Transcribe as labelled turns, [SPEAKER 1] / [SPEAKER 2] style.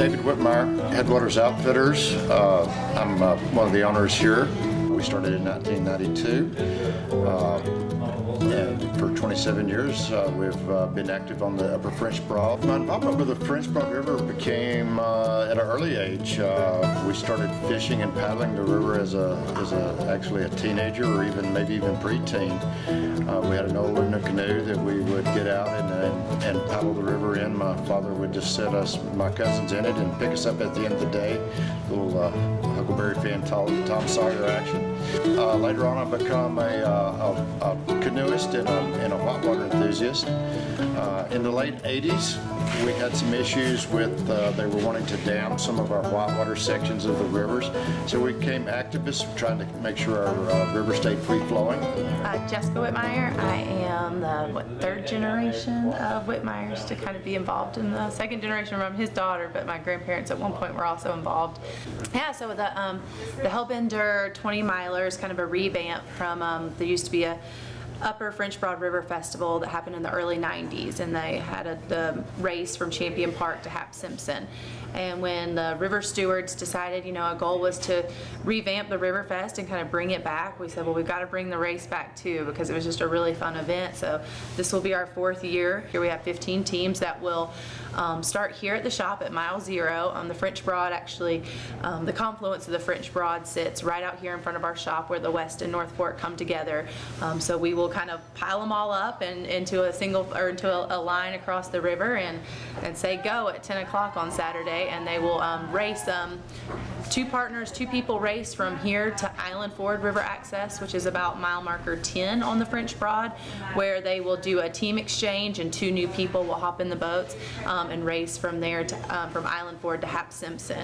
[SPEAKER 1] David Whitmire, Headwaters Outfitters. I'm one of the owners here. We started in 1992. And for 27 years, we've been active on the Upper French Broad. My involvement with the French Broad River became at an early age. We started fishing and paddling the river as actually a teenager, or maybe even preteen. We had an old Luna canoe that we would get out and paddle the river in. My father would just set us, my cousins, in it and pick us up at the end of the day. A little Huckleberry Finn, Tom Sawyer action. Later on, I become a canoeist and a whitewater enthusiast. In the late 80s, we had some issues with, they were wanting to dam some of our whitewater sections of the rivers. So we became activists trying to make sure our river stayed free-flowing.
[SPEAKER 2] Jessica Whitmire. I am the third generation of Whitmires to kind of be involved in the second generation from his daughter, but my grandparents at one point were also involved. Yeah, so the Hellbender 20 miler is kind of a revamp from, there used to be a Upper French Broad River Festival that happened in the early 90s, and they had the race from Champion Park to Hap Simpson. And when the river stewards decided, a goal was to revamp the Riverfest and kind of bring it back, we said, well, we've got to bring the race back too, because it was just a really fun event. So this will be our 4th year. Here we have 15 teams that will start here at the shop at mile 0. The French Broad, actually, the confluence of the French Broad sits right out here in front of our shop where the West and North Fork come together. So we will kind of pile them all up and into a line across the river and say go at 10 o'clock on Saturday, and they will race. 2 people race from here to Island Ford River Access, which is about mile marker 10 on the French Broad, where they will do a team exchange and 2 new people will hop in the boats and race from there to from Island Ford to Hap Simpson.